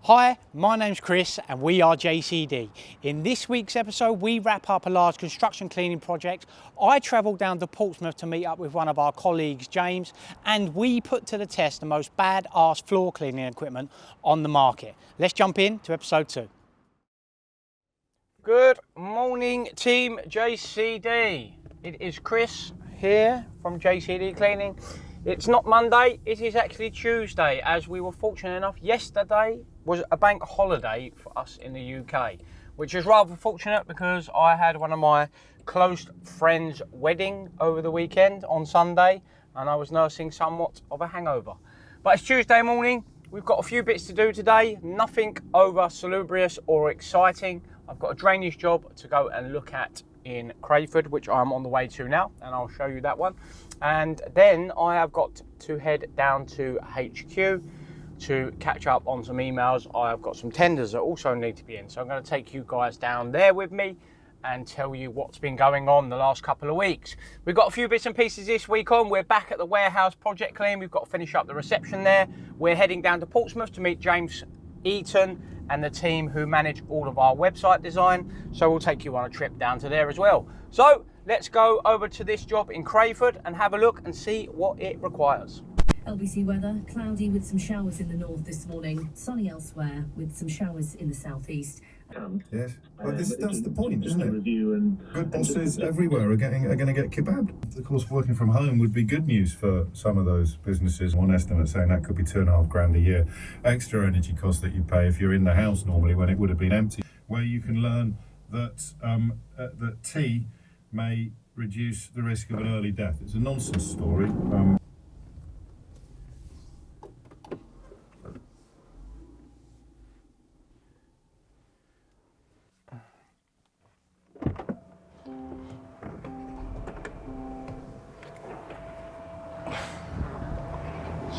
Hi, my name's Chris and we are JCD. In this week's episode, we wrap up a large construction cleaning project. I travelled down to Portsmouth to meet up with one of our colleagues, James, and we put to the test the most badass floor cleaning equipment on the market. Let's jump into episode 2. Good morning, Team JCD. It is Chris here from JCD Cleaning. It's not Monday, it is actually Tuesday, as we were fortunate enough. Yesterday was a bank holiday for us in the UK, which is rather fortunate because I had one of my close friends' wedding over the weekend on Sunday, and I was nursing somewhat of a hangover. But it's Tuesday morning, we've got a few bits to do today, nothing over salubrious or exciting. I've got a drainage job to go and look at in Crayford, which I'm on the way to now, and I'll show you that one. And then I have got to head down to HQ to catch up on some emails. I've got some tenders that also need to be in, so I'm going to take you guys down there with me and tell you what's been going on the last couple of weeks. We've got a few bits and pieces this week on. We're back at the warehouse project clean. We've got to finish up the reception there. We're heading down to Portsmouth to meet James Eaton and the team who manage all of our website design. So we'll take you on a trip down to there as well. So let's go over to this job in Crayford and have a look and see what it requires. LBC weather, cloudy with some showers in the north this morning, sunny elsewhere with some showers in the southeast. Yes, well, that's the point, isn't it? Good bosses everywhere are going to get kebabbed. Of course, working from home would be good news for some of those businesses. One estimate saying that could be £2,500 a year extra energy cost that you pay if you're in the house normally when it would have been empty. Where you can learn that that tea may reduce the risk of an early death. It's a nonsense story.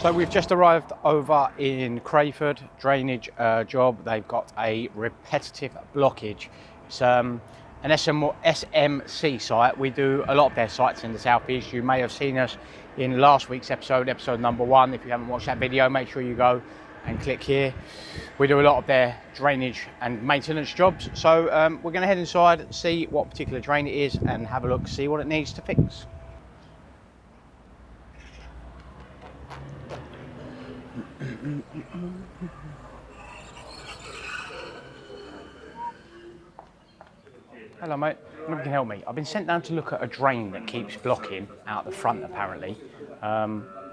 So we've just arrived over in Crayford, drainage job. They've got a repetitive blockage. It's an SMC site. We do a lot of their sites in the southeast. You may have seen us in last week's episode number 1. If you haven't watched that video, make sure you go and click here. We do a lot of their drainage and maintenance jobs. So we're going to head inside, see what particular drain it is and have a look, see what it needs to fix. Hello mate, maybe you can help me. I've been sent down to look at a drain that keeps blocking out the front apparently. I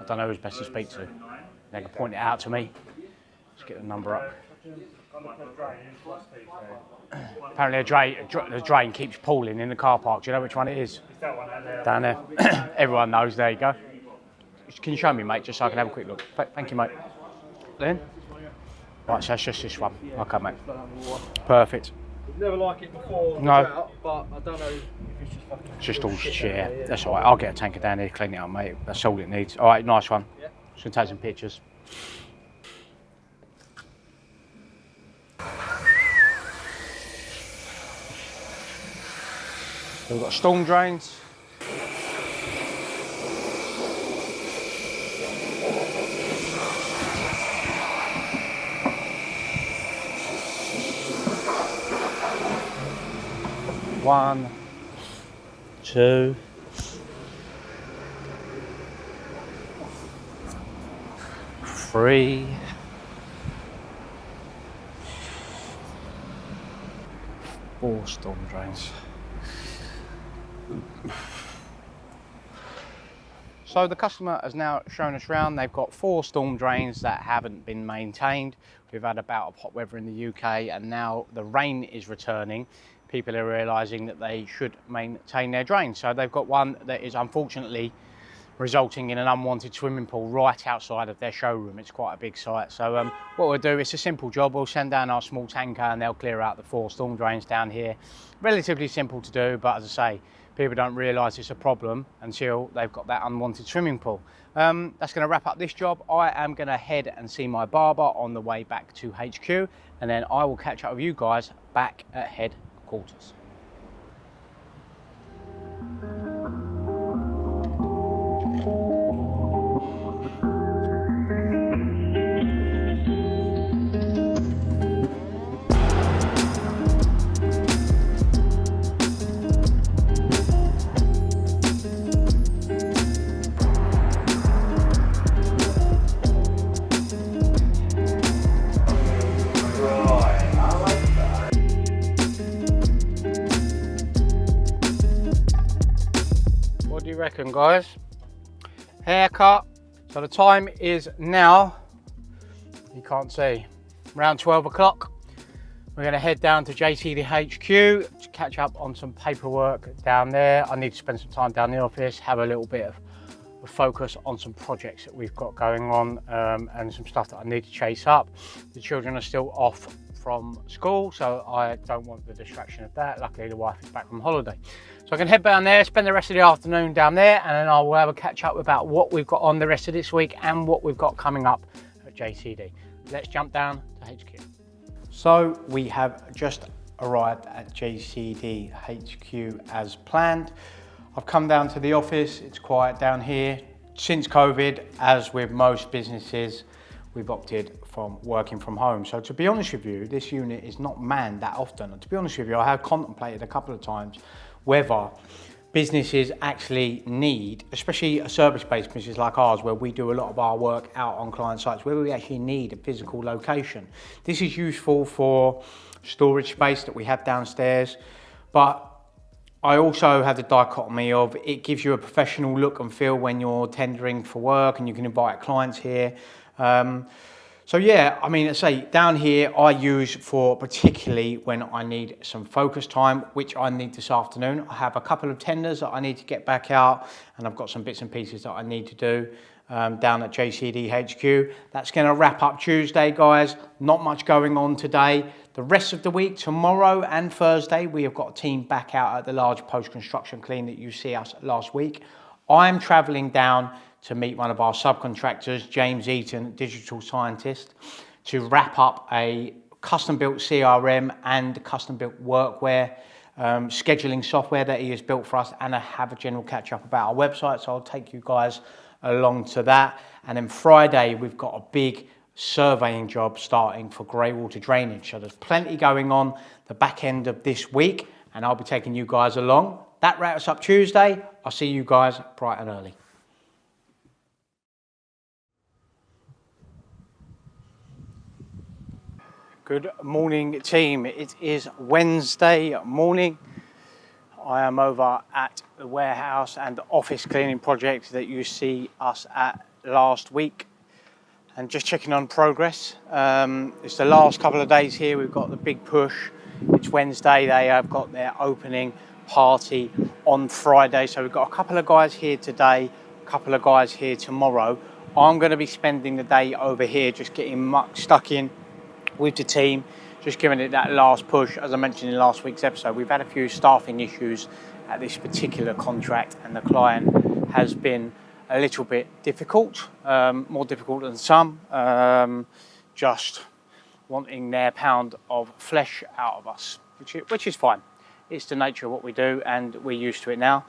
don't know who's best to speak to. They can point it out to me. Let's get the number up. Apparently the drain keeps pooling in the car park. Do you know which one it is? It's that one down there. Down there. Everyone knows, there you go. Can you show me mate, just so I can have a quick look? Thank you mate. Then? Right, so it's just this one. Okay mate. Perfect. Never like it before, no. Drought, but I don't know if it's just fucking... It's just all shit, yeah. That's all right. I'll get a tanker down here, clean it up, mate. That's all it needs. All right, nice one. Yeah. Just gonna take some pictures. So we've got storm drains. One, two, three, four storm drains. So the customer has now shown us around. They've got 4 storm drains that haven't been maintained. We've had a bout of hot weather in the UK and now the rain is returning. People are realising that they should maintain their drains. So they've got one that is unfortunately resulting in an unwanted swimming pool right outside of their showroom. It's quite a big site. So what we'll do, it's a simple job. We'll send down our small tanker and they'll clear out the 4 storm drains down here. Relatively simple to do, but as I say, people don't realise it's a problem until they've got that unwanted swimming pool. That's going to wrap up this job. I am going to head and see my barber on the way back to HQ, and then I will catch up with you guys back at headquarters. second, guys. Haircut. So the time is now, you can't see, around 12 o'clock. We're going to head down to JCD HQ to catch up on some paperwork down there. I need to spend some time down in the office, have a little bit of a focus on some projects that we've got going on and some stuff that I need to chase up. The children are still off from school, so I don't want the distraction of that. Luckily, the wife is back from holiday. So I can head down there, spend the rest of the afternoon down there, and then I will have a catch up about what we've got on the rest of this week and what we've got coming up at JCD. Let's jump down to HQ. So we have just arrived at JCD HQ as planned. I've come down to the office, it's quiet down here. Since COVID, as with most businesses, we've opted from working from home. So to be honest with you, this unit is not manned that often. And to be honest with you, I have contemplated a couple of times whether businesses actually need, especially a service-based business like ours, where we do a lot of our work out on client sites, where we actually need a physical location. This is useful for storage space that we have downstairs, but I also have the dichotomy of it gives you a professional look and feel when you're tendering for work and you can invite clients here. So yeah, I mean, I say down here I use for particularly when I need some focus time, which I need this afternoon. I have a couple of tenders that I need to get back out, and I've got some bits and pieces that I need to do down at JCD HQ. That's going to wrap up Tuesday, guys. Not much going on today. The rest of the week, tomorrow and Thursday, we have got a team back out at the large post-construction clean that you see us last week. I'm travelling down to meet one of our subcontractors, James Eaton, digital scientist, to wrap up a custom-built CRM and custom-built workwear scheduling software that he has built for us, and I have a general catch-up about our website, so I'll take you guys along to that. And then Friday, we've got a big surveying job starting for grey water drainage. So there's plenty going on the back end of this week, and I'll be taking you guys along. That wraps up Tuesday. I'll see you guys bright and early. Good morning, team. It is Wednesday morning. I am over at the warehouse and office cleaning project that you see us at last week, and just checking on progress. It's the last couple of days here. We've got the big push. It's Wednesday. They have got their opening party on Friday. So we've got a couple of guys here today, a couple of guys here tomorrow. I'm going to be spending the day over here just getting stuck in with the team, just giving it that last push. As I mentioned in last week's episode, we've had a few staffing issues at this particular contract, and the client has been a little bit difficult, more difficult than some, just wanting their pound of flesh out of us, which is fine. It's the nature of what we do, and we're used to it now.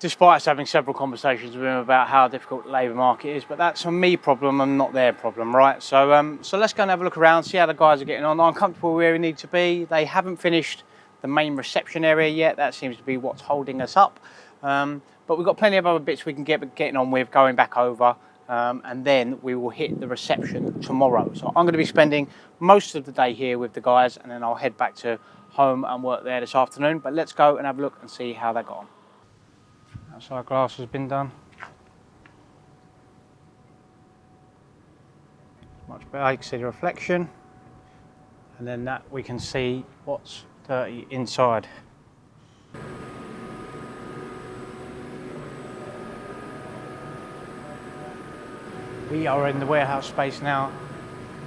Despite us having several conversations with them about how difficult the labour market is, but that's a me problem and not their problem, right? So so let's go and have a look around, see how the guys are getting on. I'm comfortable where we need to be. They haven't finished the main reception area yet. That seems to be what's holding us up. But we've got plenty of other bits we can get getting on with, going back over, and then we will hit the reception tomorrow. So I'm going to be spending most of the day here with the guys, and then I'll head back to home and work there this afternoon. But let's go and have a look and see how they got on. Outside glass has been done. Much better, you can see the reflection, and then that we can see what's dirty inside. We are in the warehouse space now.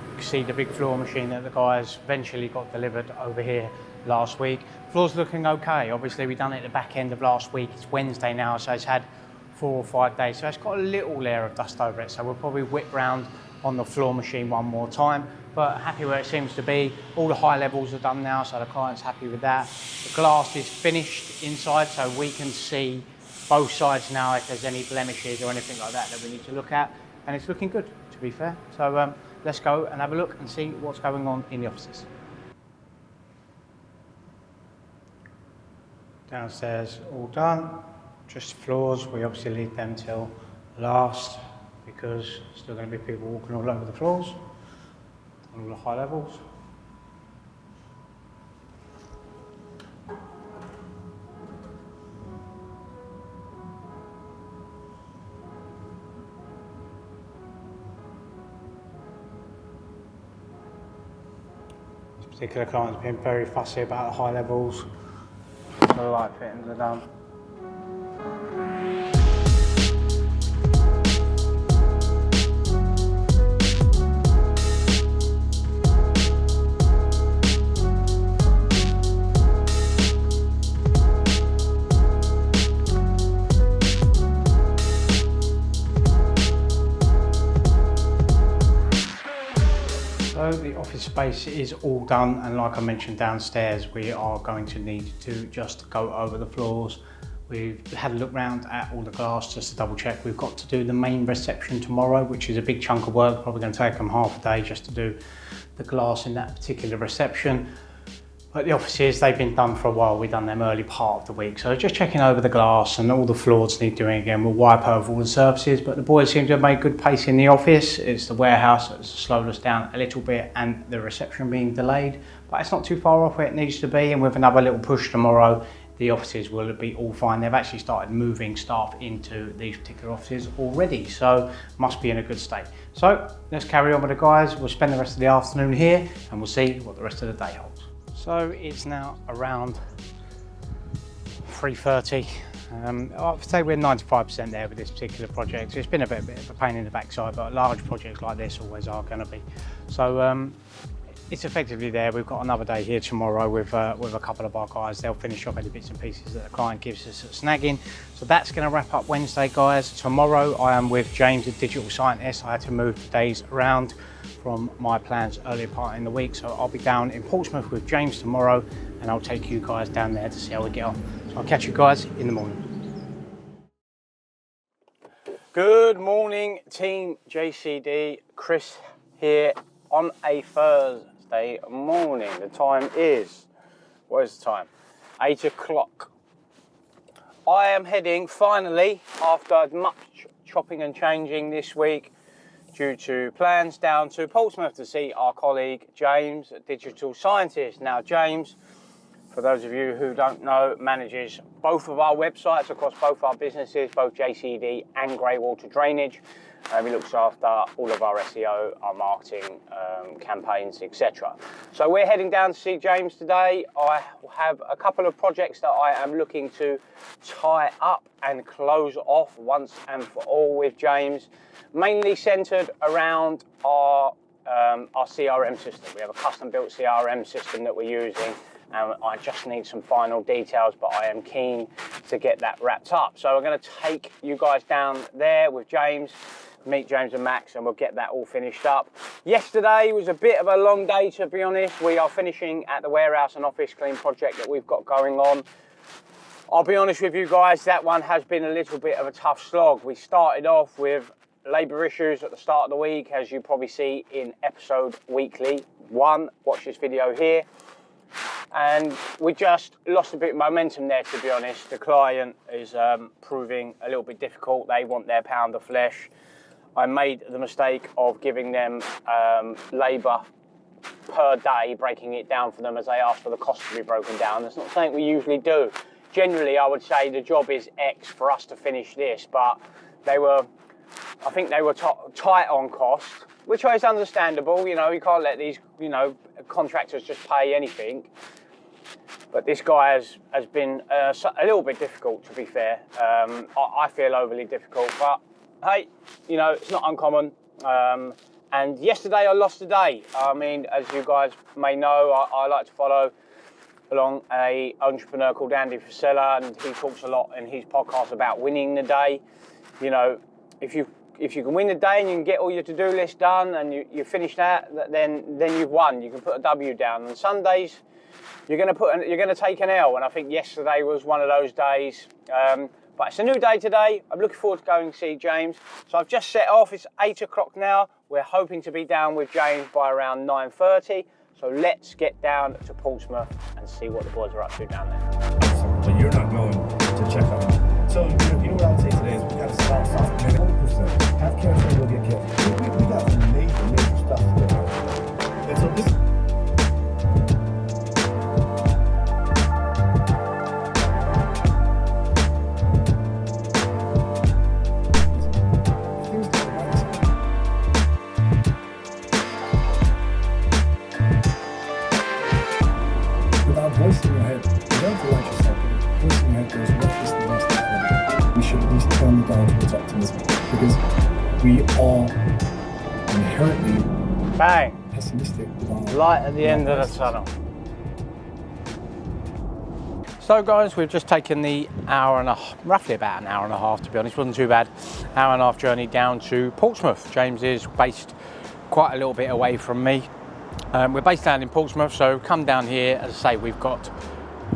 You can see the big floor machine that the guys eventually got delivered over here last week. Floor's looking okay. Obviously we done it at the back end of last week. It's Wednesday now, so it's had 4 or 5 days. So it's got a little layer of dust over it. So we'll probably whip round on the floor machine one more time, but happy where it seems to be. All the high levels are done now, so the client's happy with that. The glass is finished inside, so we can see both sides now if there's any blemishes or anything like that that we need to look at. And it's looking good, to be fair. So let's go and have a look and see what's going on in the offices. Downstairs all done, just floors. We obviously leave them till last because there's still going to be people walking all over the floors on all the high levels. particular client's been very fussy about the high levels. So light fittings are done. So the office space is all done, and like I mentioned downstairs, we are going to need to just go over the floors. We've had a look round at all the glass just to double check. We've got to do the main reception tomorrow, which is a big chunk of work, probably going to take them half a day just to do the glass in that particular reception. But the offices, they've been done for a while. We've done them early part of the week. So just checking over the glass, and all the floors need doing again. We'll wipe over all the surfaces, but the boys seem to have made good pace in the office. It's the warehouse that's slowed us down a little bit, and the reception being delayed, but it's not too far off where it needs to be. And with another little push tomorrow, the offices will be all fine. They've actually started moving staff into these particular offices already, so must be in a good state. So let's carry on with the guys. We'll spend the rest of the afternoon here, and we'll see what the rest of the day holds. So it's now around 3:30. I'd say we're 95% there with this particular project. It's been a bit of a pain in the backside, but large projects like this always are going to be. So it's effectively there. We've got another day here tomorrow with a couple of our guys. They'll finish off any bits and pieces that the client gives us at snagging. So that's going to wrap up Wednesday, guys. Tomorrow I am with James, the digital scientist. I had to move the days around from my plans earlier part in the week, so I'll be down in Portsmouth with James tomorrow, and I'll take you guys down there to see how we get on. So I'll catch you guys in the morning. Good morning, Team JCD. Chris here on a Thursday morning. The time is, what is the time? 8 o'clock. I am heading finally, after much chopping and changing this week, due to plans, down to Portsmouth to see our colleague James, a digital scientist. Now James, for those of you who don't know, manages both of our websites across both our businesses, both JCD and Grey Water Drainage. He looks after all of our SEO, our marketing campaigns, etc. So we're heading down to see James today. I have a couple of projects that I am looking to tie up and close off once and for all with James, mainly centered around our CRM system. We have a custom built CRM system that we're using, and I just need some final details, but I am keen to get that wrapped up. So I'm going to take you guys down there with James, meet James and Max, and we'll get that all finished up. Yesterday was a bit of a long day, to be honest. We are finishing at the warehouse and office clean project that we've got going on. I'll be honest with you guys, that one has been a little bit of a tough slog. We started off with labour issues at the start of the week, as you probably see in episode weekly 1. Watch this video here. And we just lost a bit of momentum there, to be honest. The client is proving a little bit difficult. They want their pound of flesh. I made the mistake of giving them labour per day, breaking it down for them as they asked for the cost to be broken down. That's not something we usually do. Generally, I would say the job is X for us to finish this, but I think they were tight on cost, which is understandable. You know, you can't let these, contractors just pay anything. But this guy has been a little bit difficult, to be fair. I feel overly difficult, but hey, it's not uncommon. And yesterday I lost a day. I mean, as you guys may know, I like to follow along an entrepreneur called Andy Frisella, and he talks a lot in his podcast about winning the day. If you can win the day and you can get all your to-do list done and you finish that, then you've won. You can put a W down. And Sundays, you're going to take an L. And I think yesterday was one of those days. But it's a new day today. I'm looking forward to going to see James. So I've just set off. It's 8 o'clock now. We're hoping to be down with James by around 9:30. So let's get down to Portsmouth and see what the boys are up to down there. So you're not going to check on them. So you know what I would say today is we got to start something. 100%. Have care so you'll get killed. We got some major stuff going on. And so this. inherently Bang. pessimistic about Light at the end of the tunnel. So guys, we've just taken the roughly about an hour and a half, to be honest, wasn't too bad, hour and a half journey down to Portsmouth. James is based quite a little bit away from me. We're based down in Portsmouth, so come down here. As I say, we've got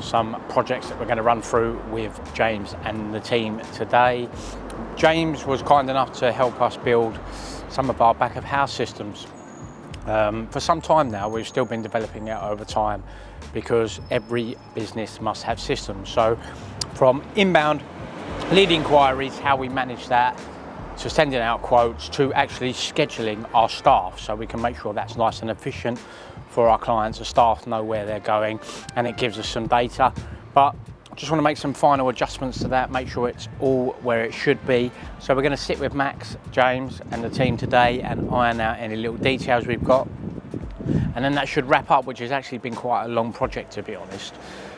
some projects that we're going to run through with James and the team today. James was kind enough to help us build some of our back of house systems. For some time now, we've still been developing it over time because every business must have systems. So from inbound lead inquiries, how we manage that, to sending out quotes, to actually scheduling our staff so we can make sure that's nice and efficient for our clients. The staff know where they're going and it gives us some data. But I just want to make some final adjustments to that, make sure it's all where it should be. So we're going to sit with Max, James and the team today and iron out any little details we've got. And then that should wrap up, which has actually been quite a long project, to be honest,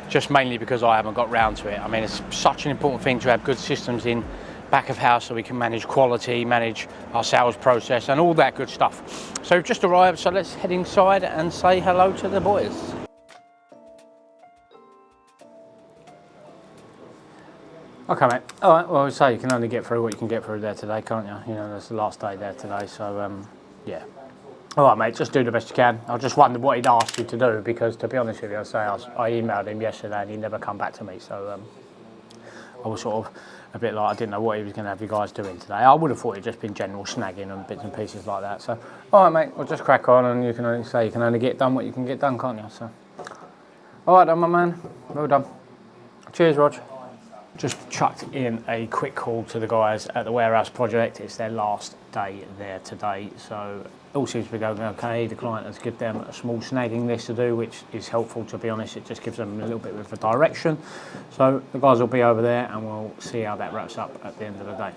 just mainly because I haven't got round to it. I mean, it's such an important thing to have good systems in back of house so we can manage quality, manage our sales process and all that good stuff. So we've just arrived, so let's head inside and say hello to the boys. Okay, mate. All right, well, so you can only get through what you can get through there today, can't you? You know, that's the last day there today, so yeah. All right, mate, just do the best you can. I just wondered what he'd asked you to do because, to be honest with you, I emailed him yesterday and he never come back to me, so I was sort of a bit like I didn't know what he was going to have you guys doing today. I would have thought it'd just been general snagging and bits and pieces like that. So, all right, mate, we'll just crack on and you can only say you can only get done what you can get done, can't you? So, all right then, my man. Well done. Cheers, Rog. Just chucked in a quick call to the guys at the warehouse project. It's their last day there today, so all seems to be going okay. The client has given them a small snagging list to do, which is helpful, to be honest. It just gives them a little bit of a direction. So the guys will be over there and we'll see how that wraps up at the end of the day.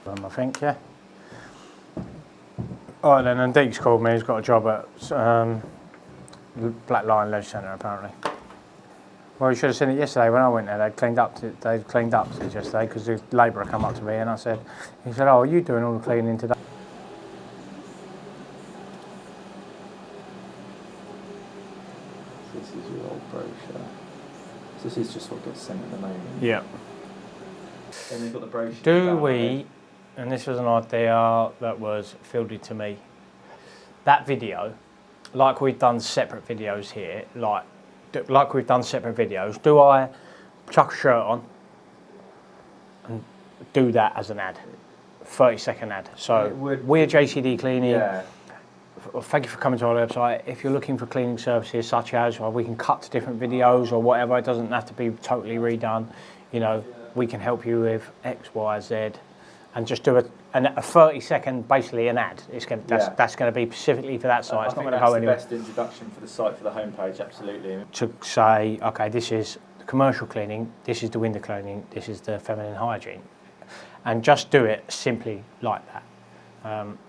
I think, yeah. All right then, and Deke's called me. He's got a job at Black Lion Leisure Centre, apparently. Well, you should have seen it yesterday when I went there. They'd cleaned up since yesterday because the labourer come up to me and he said, oh, are you doing all the cleaning today? This is your old brochure. So this is just what gets sent at the moment. Yeah. And they've got the brochure. Do we, and this was an idea that was fielded to me, that video, like we've done separate videos here, like we've done separate videos, do I chuck a shirt on and do that as an ad? 30-second ad. So we're JCD Cleaning. Yeah. Thank you for coming to our website. If you're looking for cleaning services such as, well, we can cut to different videos or whatever, it doesn't have to be totally redone. You know, we can help you with X, Y, Z, and just do a 30-second, basically an ad. That's going to be specifically for that site. It's not going to go anywhere. That's the best introduction for the site, for the homepage, absolutely. To say, okay, this is the commercial cleaning, this is the window cleaning, this is the feminine hygiene, and just do it simply like that.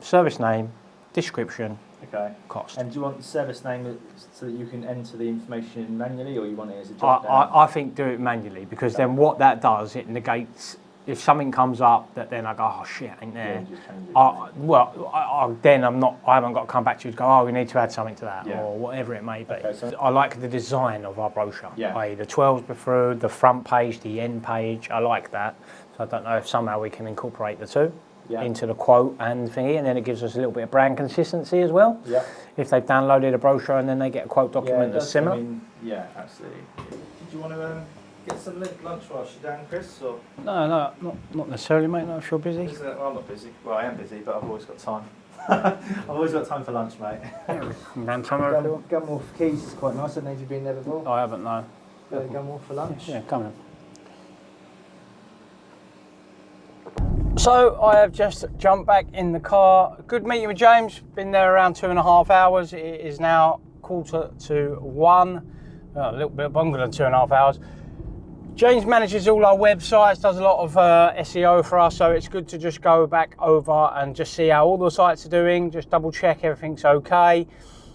Service name, description, okay, cost. And do you want the service name so that you can enter the information manually, or you want it as a drop down? I think do it manually because then what that does, it negates. If something comes up that then I go, oh shit, ain't there. Then I haven't got to come back to you to go, oh, we need to add something to that, or whatever it may be. Okay, so I like the design of our brochure. I.e. the 12s preferred, the front page, the end page. I like that. So I don't know if somehow we can incorporate the two into the quote and thingy, and then it gives us a little bit of brand consistency as well. Yeah. If they've downloaded a brochure and then they get a quote document that's similar. Yeah, absolutely. Did you want to get some lunch whilst you're down, Chris? Or? No, not necessarily, mate. Not if you're busy. Well, I'm not busy. Well, I am busy, but I've always got time. I've always got time for lunch, mate. Gunwharf Keys is quite nice. I don't know if you've been there before. I haven't, no. Go to Gunwharf for lunch? Yeah, come in. So I have just jumped back in the car. Good meeting with James. Been there around 2.5 hours. It is now 1:45. A little bit longer than 2.5 hours. James manages all our websites, does a lot of SEO for us, so it's good to just go back over and just see how all the sites are doing, just double check everything's okay.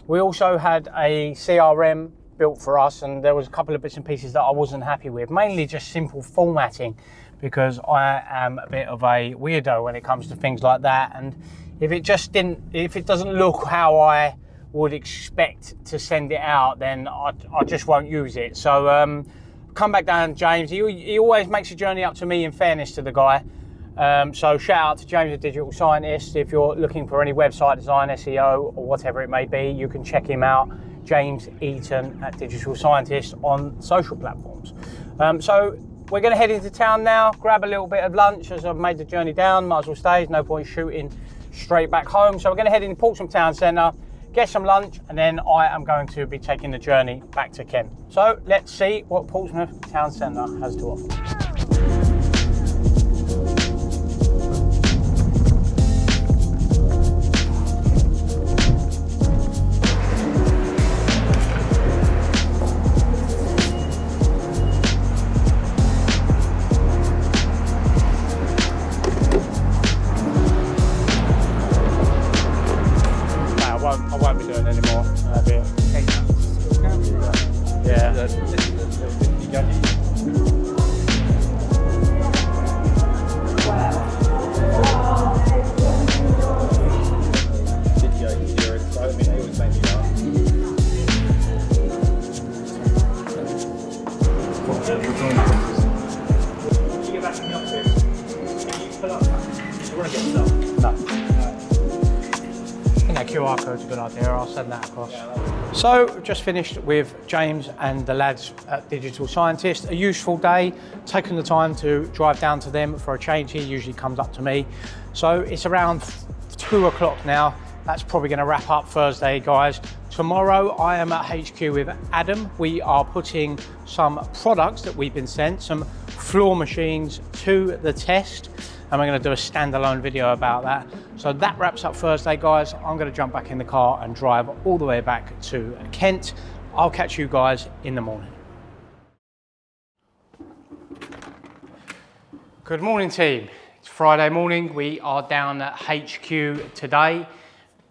We also had a CRM built for us, and there was a couple of bits and pieces that I wasn't happy with, mainly just simple formatting, because I am a bit of a weirdo when it comes to things like that, and if it doesn't look how I would expect to send it out, then I just won't use it. So come back down, James. He always makes a journey up to me, in fairness to the guy. So shout out to James, the Digital Scientist. If you're looking for any website design, SEO, or whatever it may be, you can check him out, James Eaton at Digital Scientist, on social platforms. So we're going to head into town now, grab a little bit of lunch as I've made the journey down. Might as well stay, there's no point shooting straight back home. So we're going to head into Portsmouth Town Centre, get some lunch, and then I am going to be taking the journey back to Kent. So let's see what Portsmouth Town Centre has to offer. I won't be doing anymore. Yeah. QR code's a good idea, I'll send that across. So, just finished with James and the lads at Digital Scientist. A useful day, taking the time to drive down to them for a change. He usually comes up to me. So it's around 2 o'clock now. That's probably going to wrap up Thursday, guys. Tomorrow I am at HQ with Adam. We are putting some products that we've been sent, some floor machines, to the test. And we're going to do a standalone video about that. So that wraps up Thursday, guys. I'm going to jump back in the car and drive all the way back to Kent. I'll catch you guys in the morning. Good morning, team. It's Friday morning. We are down at HQ today.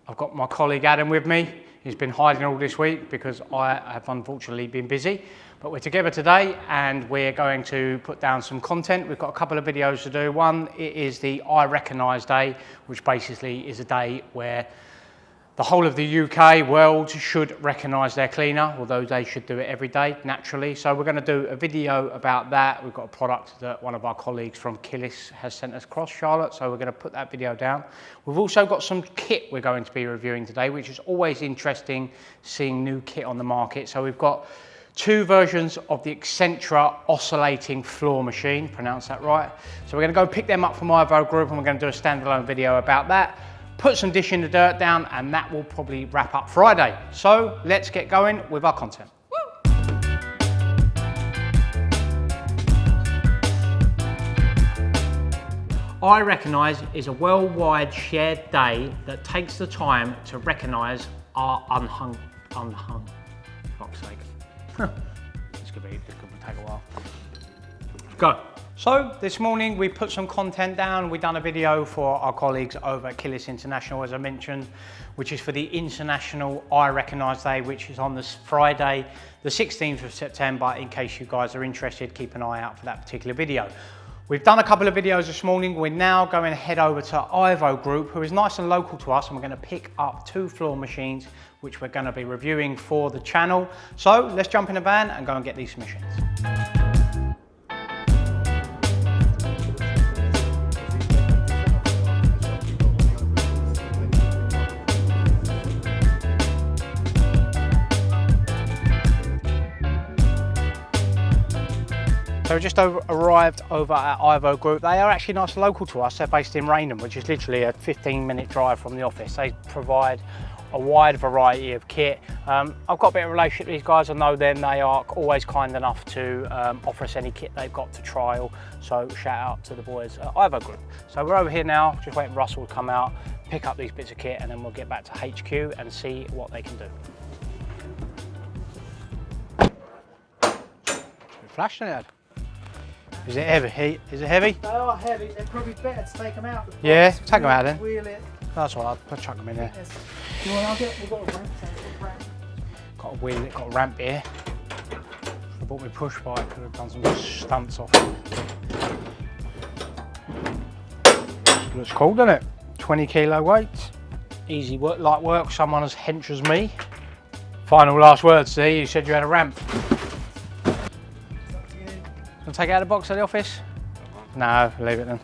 I've got my colleague Adam with me. He's been hiding all this week because I have unfortunately been busy. But we're together today and we're going to put down some content. We've got a couple of videos to do. One, it is the I Recognise Day, which basically is a day where the whole of the UK world should recognise their cleaner, although they should do it every day, naturally. So we're going to do a video about that. We've got a product that one of our colleagues from Killis has sent us across, Charlotte, so we're going to put that video down. We've also got some kit we're going to be reviewing today, which is always interesting, seeing new kit on the market. So we've got 2 versions of the Accentra oscillating floor machine, pronounce that right. So we're going to go pick them up from Ivo Group and we're going to do a standalone video about that. Put some dish in the dirt down and that will probably wrap up Friday. So let's get going with our content. I Recognise is a worldwide shared day that takes the time to recognise our unhung, fuck's sake. This could take a while. Go. So this morning we put some content down. We've done a video for our colleagues over at Killis International, as I mentioned, which is for the International I Recognise Day, which is on this Friday, the 16th of September. In case you guys are interested, keep an eye out for that particular video. We've done a couple of videos this morning. We're now going to head over to Ivo Group, who is nice and local to us, and we're going to pick up 2 floor machines, which we're going to be reviewing for the channel. So let's jump in a van and go and get these machines. So we just arrived over at Ivo Group. They are actually nice and local to us. They're based in Rainham, which is literally a 15-minute drive from the office. They provide a wide variety of kit. I've got a bit of a relationship with these guys. I know them. They are always kind enough to offer us any kit they've got to trial. So shout out to the boys at Ivo Group. So we're over here now, just waiting for Russell to come out, pick up these bits of kit, and then we'll get back to HQ and see what they can do. Flash, Ed. Is it heavy? Is it heavy? They are heavy. They're probably better to take them out. Yeah, take them out then. Wheel it. That's all right, I'll chuck them in there. Do you want to get? We've got a ramp. Got a wheel, got a ramp here. I bought my push bike, could have done some stunts off it. Looks cool, doesn't it? 20 kilo weights. Easy work, light work, someone as hench as me. Final last words, see, you said you had a ramp. Wanna take it out of the box at the office? No, leave it then.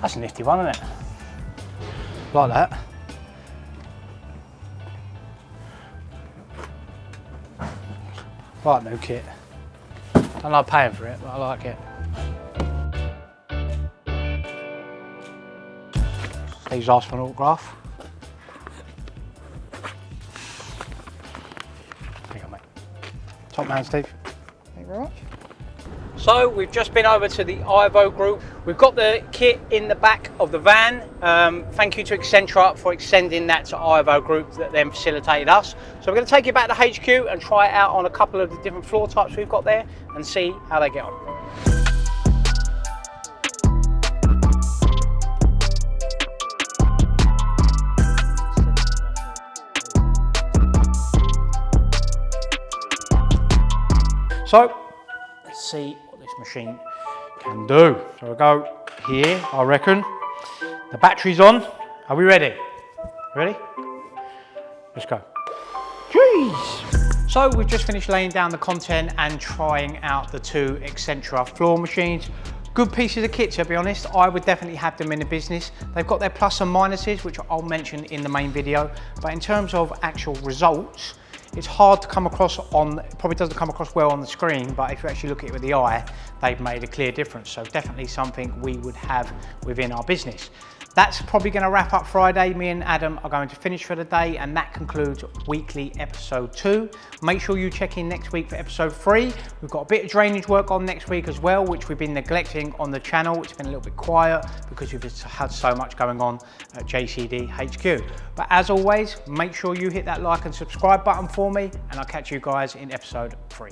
That's a nifty one, isn't it? Like that. Right, new kit. Don't like paying for it, but I like it. Please ask for an autograph. There you go, mate. Top man, Steve. Thank you very much. So we've just been over to the Ivo group. We've got the kit in the back of the van. Thank you to Accentra for extending that to Ivo group that then facilitated us. So we're going to take it back to HQ and try it out on a couple of the different floor types we've got there and see how they get on. So let's see what this machine can do. So we'll go here, I reckon. The battery's on. Are we ready? Ready? Let's go. Jeez! So we've just finished laying down the content and trying out the two Accentra floor machines. Good pieces of kit, to be honest. I would definitely have them in the business. They've got their plus and minuses, which I'll mention in the main video. But in terms of actual results, it's hard to come across on, it probably doesn't come across well on the screen, but if you actually look at it with the eye, they've made a clear difference. So definitely something we would have within our business. That's probably going to wrap up Friday. Me and Adam are going to finish for the day, and that concludes weekly episode 2. Make sure you check in next week for episode 3. We've got a bit of drainage work on next week as well, which we've been neglecting on the channel. It's been a little bit quiet because we've had so much going on at JCD HQ. But as always, make sure you hit that like and subscribe button for me, and I'll catch you guys in episode 3.